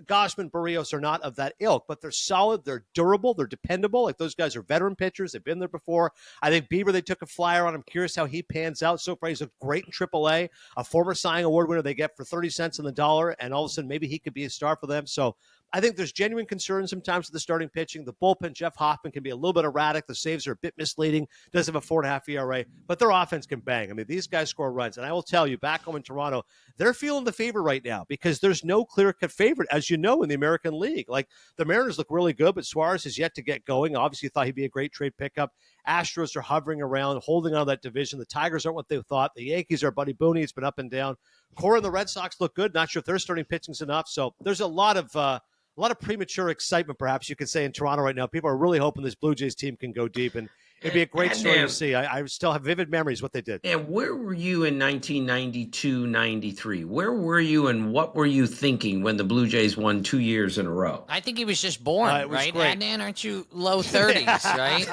B: Gausman, Barrios are not of that ilk, but they're solid. They're durable. They're dependable. Like, those guys are veteran pitchers. They've been there before. I think Bieber, they took a flyer on. I'm curious how he pans out. So far, he's looked great in AAA, a former Cy Young Award winner they get for 30 cents on the dollar. And all of a sudden, maybe he could be a star for them. So I think there's genuine concern sometimes with the starting pitching. The bullpen, Jeff Hoffman, can be a little bit erratic. The saves are a bit misleading. Does have a 4.5 ERA, but their offense can bang. I mean, these guys score runs. And I will tell you, back home in Toronto, they're feeling the fever right now because there's no clear-cut favorite, as you know, in the American League. Like, the Mariners look really good, but Suarez has yet to get going. Obviously, thought he'd be a great trade pickup. Astros are hovering around, holding on to that division. The Tigers aren't what they thought. The Yankees are Buddy Booney. It's been up and down. Cora and the Red Sox look good. Not sure if their starting pitching's enough. So there's a lot of premature excitement, perhaps you could say, in Toronto right now. People are really hoping this Blue Jays team can go deep, and it'd be a great story to see. I still have vivid memories of what they did.
A: And where were you in 1992-93? Where were you, and what were you thinking when the Blue Jays won 2 years in a row?
C: I think he was just born, right?
B: Great.
C: Adnan, aren't you low 30s, right?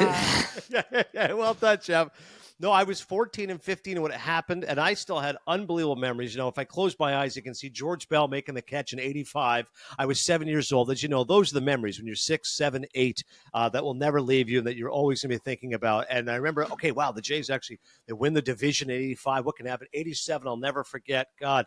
B: Yeah, well done, Jeff. No, I was 14 and 15 when it happened, and I still had unbelievable memories. You know, if I close my eyes, you can see George Bell making the catch in 85. I was 7 years old. As you know, those are the memories when you're 6, 7, 8 that will never leave you and that you're always going to be thinking about. And I remember, okay, wow, the Jays actually, they win the division in 85. What can happen? 87, I'll never forget. God,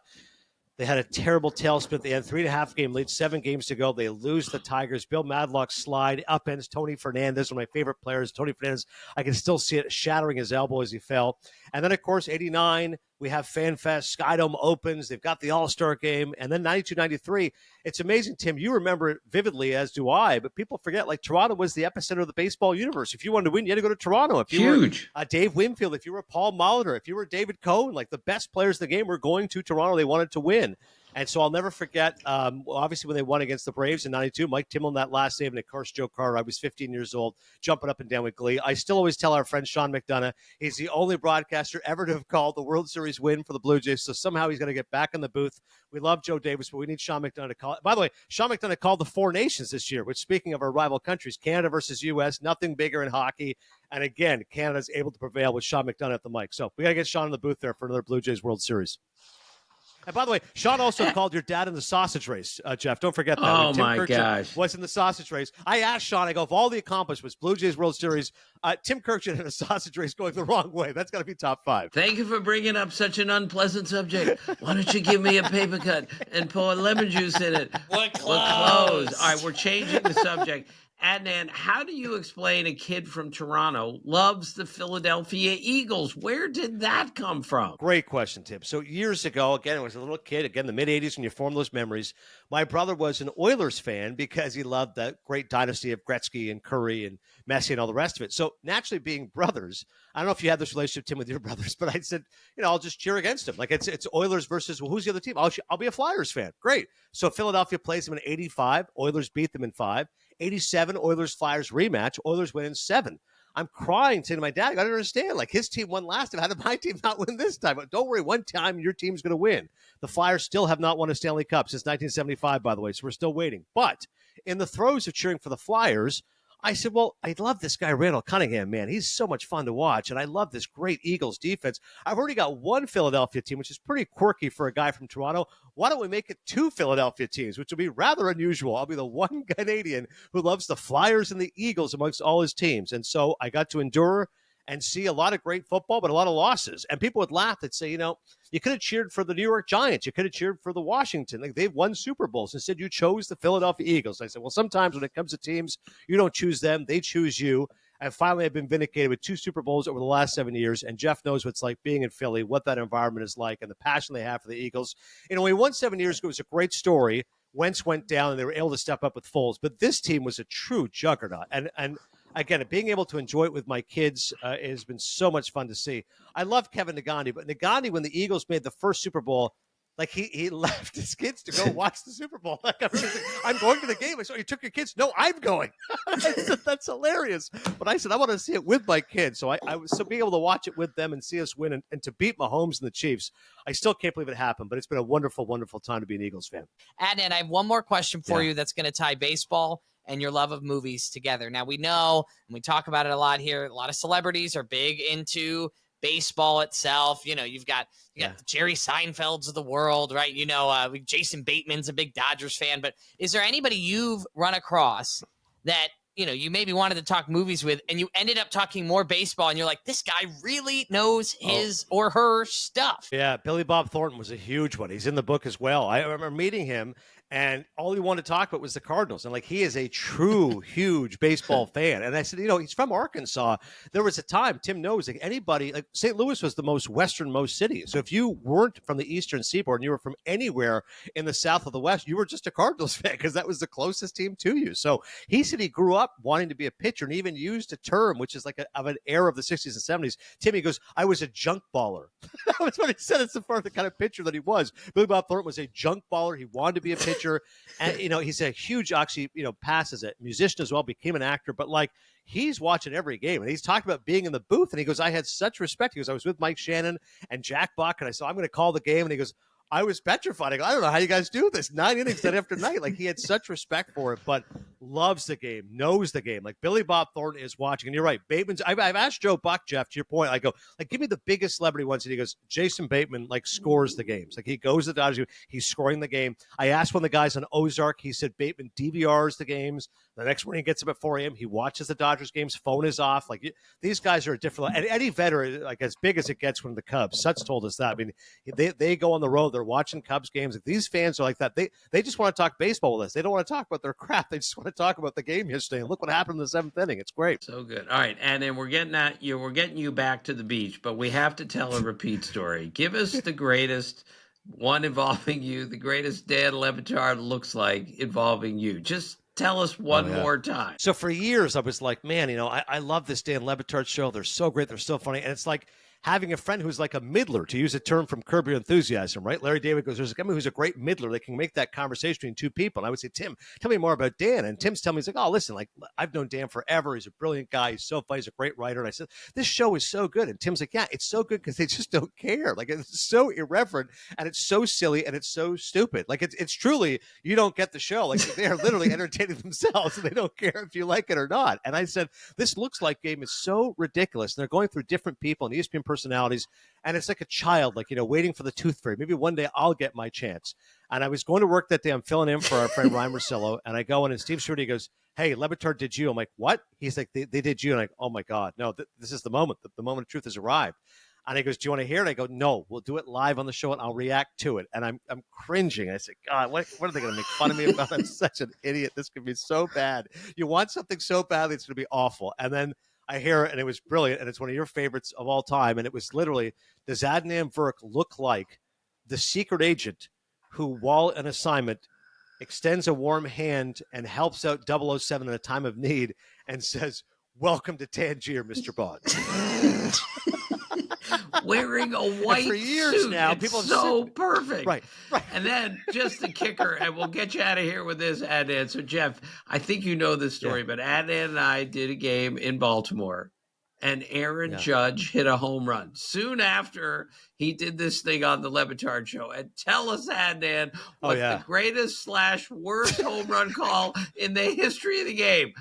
B: they had a terrible tailspin at the end, 3.5 game lead, 7 games to go. They lose the Tigers. Bill Madlock slide, upends Tony Fernandez, one of my favorite players. Tony Fernandez, I can still see it shattering his elbow as he fell. And then, of course, 89, we have FanFest, Skydome opens. They've got the All-Star game. And then 92, 93, it's amazing, Tim. You remember it vividly, as do I, but people forget, like, Toronto was the epicenter of the baseball universe. If you wanted to win, you had to go to Toronto. If you
A: Huge.
B: were Dave Winfield, if you were Paul Molitor, if you were David Cohn, like, the best players in the game were going to Toronto. They wanted to win. And so I'll never forget, obviously, when they won against the Braves in 92, Mike Timmel that last save, and of course, Joe Carter. I was 15 years old, jumping up and down with glee. I still always tell our friend Sean McDonough, he's the only broadcaster ever to have called the World Series win for the Blue Jays. So somehow he's going to get back in the booth. We love Joe Davis, but we need Sean McDonough to call it. By the way, Sean McDonough called the Four Nations this year, which, speaking of our rival countries, Canada versus U.S., nothing bigger in hockey. And again, Canada's able to prevail with Sean McDonough at the mic. So we got to get Sean in the booth there for another Blue Jays World Series. And by the way, Sean also called your dad in the sausage race, Jeff. Don't forget that.
A: Oh, my gosh.
B: Was in the sausage race. I asked Sean, I go, of all the accomplishments, Blue Jays World Series, Tim Kirkjian in a sausage race going the wrong way. That's got to be top 5.
A: Thank you for bringing up such an unpleasant subject. Why don't you give me a paper cut and pour lemon juice in it?
C: We're
A: closed. All right, we're changing the subject. Adnan, how do you explain a kid from Toronto loves the Philadelphia Eagles? Where did that come from?
B: Great question, Tim. So years ago, again, I was a little kid, again, the mid-'80s when you form those memories. My brother was an Oilers fan because he loved that great dynasty of Gretzky and Curry and Messi and all the rest of it. So naturally, being brothers, I don't know if you had this relationship, Tim, with your brothers, but I said, I'll just cheer against him. Like, it's Oilers versus, well, who's the other team? I'll be a Flyers fan. Great. So Philadelphia plays them in 85. Oilers beat them in 5. 87, Oilers-Flyers rematch. Oilers win in 7. I'm crying to my dad. I don't understand. Like, his team won last time. How did my team not win this time? But don't worry. One time, your team's going to win. The Flyers still have not won a Stanley Cup since 1975, by the way, so we're still waiting. But in the throes of cheering for the Flyers, I said, well, I love this guy, Randall Cunningham, man. He's so much fun to watch, and I love this great Eagles defense. I've already got one Philadelphia team, which is pretty quirky for a guy from Toronto. Why don't we make it 2 Philadelphia teams, which will be rather unusual? I'll be the one Canadian who loves the Flyers and the Eagles amongst all his teams. And so I got to endure and see a lot of great football, but a lot of losses. And people would laugh. They'd say, you could have cheered for the New York Giants. You could have cheered for the Washington. Like, they've won Super Bowls. Instead, you chose the Philadelphia Eagles. I said, well, sometimes when it comes to teams, you don't choose them. They choose you. And finally, I've been vindicated with 2 Super Bowls over the last 7 years. And Jeff knows what it's like being in Philly, what that environment is like, and the passion they have for the Eagles. We won 7 years ago. It was a great story. Wentz went down, and they were able to step up with Foles. But this team was a true juggernaut. And again, being able to enjoy it with my kids has been so much fun to see. I love Kevin Negandhi, but Negandhi, when the Eagles made the first Super Bowl, like, he left his kids to go watch the Super Bowl. Like, I'm going to the game. I said, you took your kids? No, I'm going. I said, that's hilarious. But I said, I want to see it with my kids. So I was being able to watch it with them and see us win and to beat Mahomes and the Chiefs. I still can't believe it happened, but it's been a wonderful, wonderful time to be an Eagles fan.
C: Adnan, I have one more question for you that's going to tie baseball and your love of movies together. Now, we know, and we talk about it a lot here, a lot of celebrities are big into baseball itself. You've got the Jerry Seinfelds of the world, right? Jason Bateman's a big Dodgers fan, but is there anybody you've run across that, you maybe wanted to talk movies with, and you ended up talking more baseball, and you're like, this guy really knows his or her stuff?
B: Yeah, Billy Bob Thornton was a huge one. He's in the book as well. I remember meeting him, And all he wanted to talk about was the Cardinals. And like, he is a true, huge baseball fan. And I said, he's from Arkansas. There was a time, Tim knows, like anybody, like St. Louis was the most westernmost city. So if you weren't from the Eastern Seaboard and you were from anywhere in the South of the West, you were just a Cardinals fan because that was the closest team to you. So he said he grew up wanting to be a pitcher and even used a term, which is like of an era of the 60s and 70s. Timmy goes, I was a junk baller. That was what he said. It's the kind of pitcher that he was. Billy Bob Thornton was a junk baller. He wanted to be a pitcher. And, he's a huge, actually, passes it, musician as well, became an actor, but like he's watching every game and he's talking about being in the booth. And he goes, I had such respect. He goes, I was with Mike Shannon and Jack Buck. And I said, I'm going to call the game. And he goes, I was petrified. I go, I don't know how you guys do this. 9 innings night after night. Like he had such respect for it, but loves the game, knows the game. Like Billy Bob Thornton is watching. And you're right. Bateman's, I've asked Joe Buck, Jeff, to your point. I go, like, give me the biggest celebrity ones. And he goes, Jason Bateman, like, scores the games. Like he goes to the Dodgers, he's scoring the game. I asked one of the guys on Ozark, he said Bateman DVRs the games. The next morning he gets up at 4 a.m. He watches the Dodgers games. Phone is off. Like these guys are a different. And Eddie Vedder, like as big as it gets from the Cubs. Sutz told us that. I mean, they go on the road. They're watching Cubs games. Like, these fans are like that. They just want to talk baseball with us. They don't want to talk about their crap. They just want to talk about the game yesterday. And look what happened in the 7th inning. It's great.
A: So good. All right, and then we're getting you back to the beach, but we have to tell a repeat story. Give us the greatest one involving you, the greatest Dan Le Batard looks like involving you. Just tell us one more time.
B: So for years, I was like, man, I love this Dan Le Batard show. They're so great. They're so funny. And it's like having a friend who's like a middler, to use a term from Curb Your Enthusiasm, right? Larry David goes, there's a guy who's a great middler that can make that conversation between two people. And I would say, Tim, tell me more about Dan. And Tim's telling me, he's like, oh, listen, like I've known Dan forever. He's a brilliant guy. He's so funny. He's a great writer. And I said, this show is so good. And Tim's like, yeah, it's so good because they just don't care. Like it's so irreverent and it's so silly and it's so stupid. Like it's truly, you don't get the show. Like they're literally entertaining themselves and they don't care if you like it or not. And I said, this looks like game is so ridiculous. And they're going through different people and ESPN personalities. And it's like a child, like, waiting for the tooth fairy. Maybe one day I'll get my chance. And I was going to work that day. I'm filling in for our friend Ryan Marcello. And I go in and Steve Stewart goes, hey, Le Batard did you. I'm like, what? He's like, they did you. And I'm like, oh my God, no, this is the moment. The moment of truth has arrived. And he goes, do you want to hear it? And I go, no, we'll do it live on the show and I'll react to it. And I'm cringing. I said, God, what are they going to make fun of me about? I'm such an idiot. This could be so bad. You want something so badly, it's going to be awful. And then I hear it, and it was brilliant, and it's one of your favorites of all time. And it was literally, does Adnan Virk look like the secret agent who, while on assignment, extends a warm hand and helps out 007 in a time of need and says, welcome to Tangier, Mr. Bond.
A: Wearing a white
B: for years
A: suit.
B: now,
A: it's
B: people have
A: so
B: said,
A: perfect.
B: Right.
A: And then just the kicker, and we'll get you out of here with this, Adnan. So, Jeff, I think you know this story, but Adnan and I did a game in Baltimore, and Aaron Judge hit a home run soon after he did this thing on the Le Batard show. And tell us, Adnan, what the greatest / worst home run call in the history of the game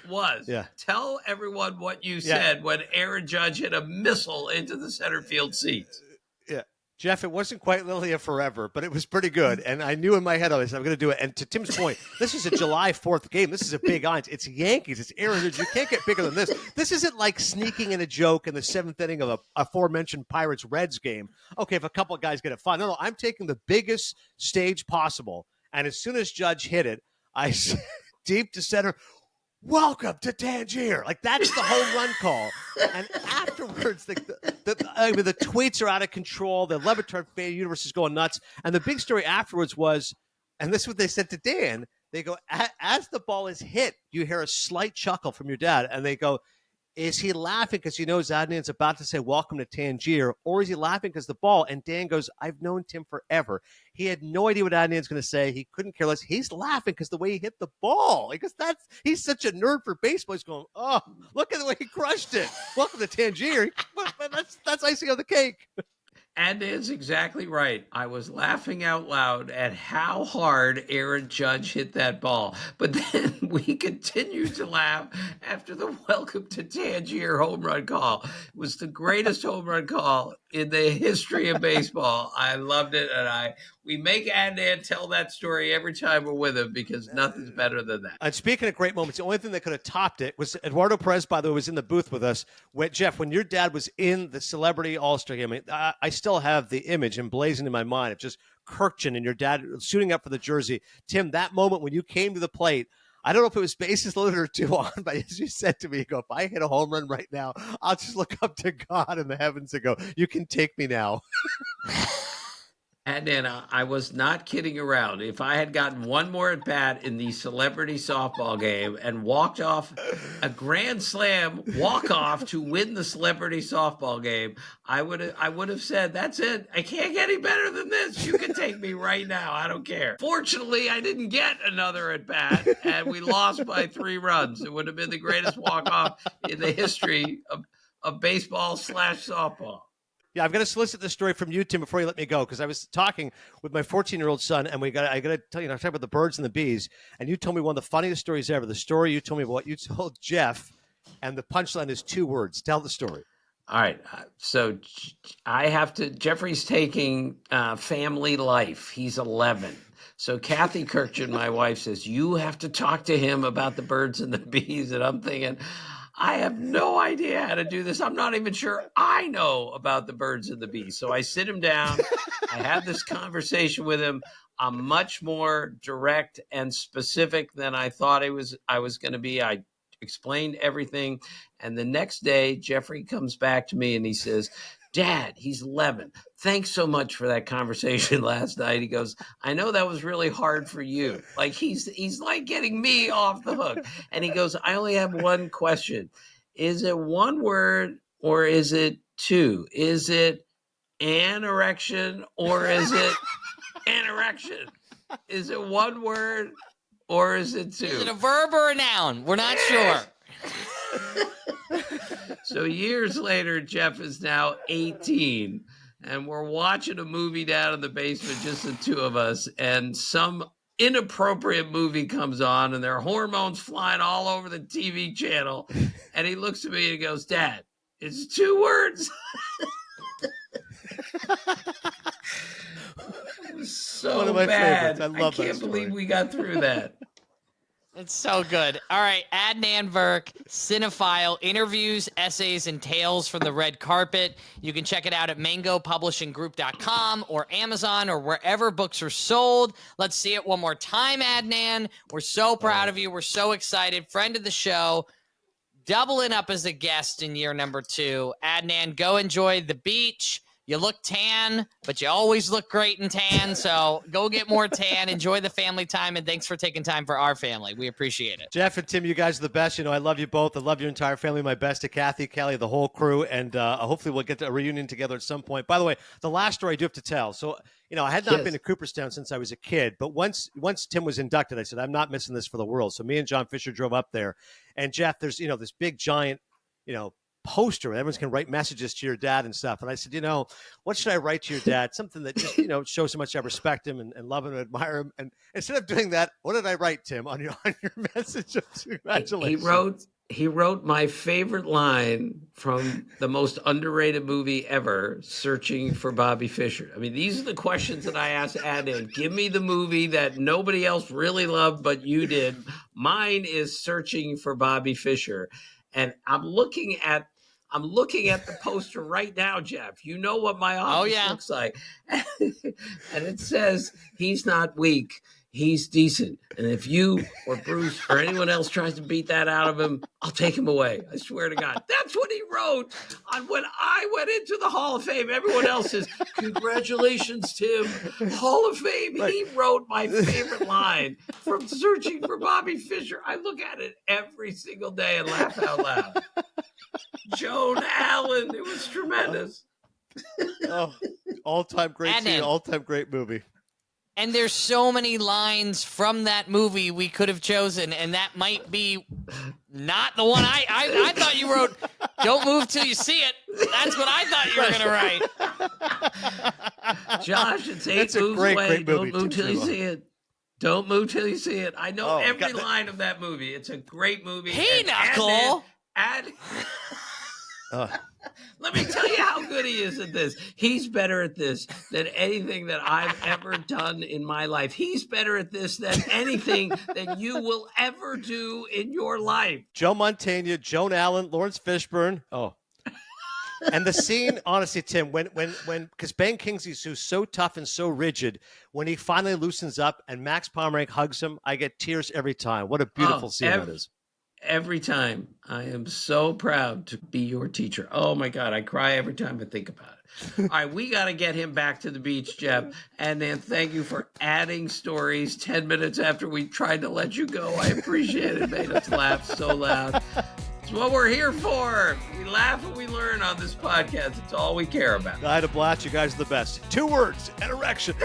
A: was. Tell everyone what you said when Aaron Judge hit a missile into the center field seats.
B: Jeff, it wasn't quite Lily of Forever, but it was pretty good. And I knew in my head, I was, I'm going to do it. And to Tim's point, this is a July 4th game. This is a big odds. It's Yankees. It's Aaron Judge. You can't get bigger than this. This isn't like sneaking in a joke in the 7th inning of a aforementioned Pirates-Reds game. Okay, if a couple of guys get it, fine. No, I'm taking the biggest stage possible. And as soon as Judge hit it, I said, deep to center, welcome to Tangier. Like, that's the home run call. And afterwards, the tweets are out of control. The Le Batard fan universe is going nuts. And the big story afterwards was, and this is what they said to Dan, they go, as the ball is hit, you hear a slight chuckle from your dad. And they go, is he laughing because he knows Adnan's about to say, welcome to Tangier? Or is he laughing because the ball? And Dan goes, I've known Tim forever. He had no idea what Adnan's going to say. He couldn't care less. He's laughing because the way he hit the ball. Because he's such a nerd for baseball. He's going, oh, look at the way he crushed it. Welcome to Tangier. That's icing on the cake.
A: Adnan's exactly right. I was laughing out loud at how hard Aaron Judge hit that ball. But then we continued to laugh after the welcome to Tangier home run call. It was the greatest home run call in the history of baseball. I loved it. And we make Adnan tell that story every time we're with him because nothing's better than that.
B: And speaking of great moments, the only thing that could have topped it was Eduardo Perez, by the way, was in the booth with us. Jeff, when your dad was in the Celebrity All-Star game, I still have the image emblazoned in my mind of just Kirkjian and your dad suiting up for the jersey. Tim, that moment when you came to the plate, I don't know if it was bases loaded or 2 on, but as you said to me, you go, if I hit a home run right now, I'll just look up to God in the heavens and go, you can take me now.
A: And then I was not kidding around. If I had gotten one more at bat in the celebrity softball game and walked off a grand slam walk off to win the celebrity softball game, I would have said, "That's it. I can't get any better than this. You can take me right now. I don't care." Fortunately, I didn't get another at bat, and we lost by 3 runs. It would have been the greatest walk off in the history of baseball / softball.
B: Yeah, I've got to solicit this story from you, Tim, before you let me go, because I was talking with my 14-year-old son, and I got to tell you, I talked about the birds and the bees, and you told me one of the funniest stories ever. The story you told me about what you told Jeff, and the punchline is 2 words. Tell the story.
A: All right. So I have to, Jeffrey's taking family life. He's 11. So Kathy Kirkjian, my wife, says, you have to talk to him about the birds and the bees. And I'm thinking, I have no idea how to do this. I'm not even sure I know about the birds and the bees. So I sit him down. I have this conversation with him. I'm much more direct and specific than I thought I was going to be. I explained everything. And the next day, Jeffrey comes back to me and he says, Dad, he's 11. Thanks so much for that conversation last night. He goes, I know that was really hard for you. Like he's like getting me off the hook. And he goes, I only have one question. Is it 1 word or is it 2? Is it an erection or is it an erection? Is it 1 word or is it 2?
C: Is it a verb or a noun? We're not sure.
A: So years later, Jeff is now 18, and we're watching a movie down in the basement, just the 2 of us, and some inappropriate movie comes on, and there are hormones flying all over the TV channel, and he looks at me and he goes, Dad, it's 2 words. It was so
B: One of my
A: bad.
B: favorites. I love that
A: can't
B: story.
A: believe we got through that.
C: It's so good. All right, Adnan Virk, Cinephile, interviews, essays, and tales from the red carpet. You can check it out at mangopublishinggroup.com or Amazon or wherever books are sold. Let's see it one more time, Adnan. We're so proud of you. We're so excited. Friend of the show, doubling up as a guest in year number 2. Adnan, go enjoy the beach. You look tan, but you always look great in tan. So go get more tan. Enjoy the family time. And thanks for taking time for our family. We appreciate it.
B: Jeff and Tim, you guys are the best. You know, I love you both. I love your entire family. My best to Kathy, Kelly, the whole crew. And hopefully we'll get to a reunion together at some point. By the way, the last story I do have to tell. So, you know, I had not been to Cooperstown since I was a kid. But once Tim was inducted, I said, I'm not missing this for the world. So me and John Fisher drove up there. And Jeff, there's, you know, this big giant, you know, poster and everyone's can write messages to your dad and stuff. And I said, you know, what should I write to your dad? Something that just, you know, shows how much I respect him and love him and admire him. And instead of doing that, what did I write, Tim, on your message of congratulations?
A: He wrote my favorite line from the most underrated movie ever, Searching for Bobby Fischer. I mean, these are the questions that I asked Adnan. Give me the movie that nobody else really loved, but you did. Mine is Searching for Bobby Fischer. And I'm looking at the poster right now, Jeff. You know what my office looks like. And it says, he's not weak. He's decent. And if you or Bruce or anyone else tries to beat that out of him, I'll take him away. I swear to God. That's what he wrote on when I went into the Hall of Fame. Everyone else says, congratulations, Tim. Hall of Fame. Right. He wrote my favorite line from Searching for Bobby Fischer. I look at it every single day and laugh out loud. Joan Allen. It was tremendous.
B: All-time great scene, all-time great movie.
C: And there's so many lines from that movie we could have chosen, and that might be not the one I thought you wrote. Don't move till you see it. That's what I thought you were going to write.
A: Josh, it's 8 moves away. Great movie. Don't move till you see it. Don't move till you see it. I know every line of that movie. It's a great movie.
C: Hey, Knuckle.
A: Let me tell you how good he is at this. He's better at this than anything that I've ever done in my life. He's better at this than anything that you will ever do in your life.
B: Joe Mantegna, Joan Allen, Lawrence Fishburne. And the scene, honestly, Tim, when because Ben Kingsley's who's so tough and so rigid, when he finally loosens up and Max Pomerank hugs him, I get tears every time. What a beautiful scene that is.
A: Every time. I am so proud to be your teacher. Oh my God, I cry every time I think about it. All right, we got to get him back to the beach, Jeff. And then thank you for adding stories 10 minutes after we tried to let you go. I appreciate it. It made us laugh so loud. It's what we're here for. We laugh and we learn on this podcast. It's all we care about.
B: I had a blast. You guys are the best. 2 words, and erection.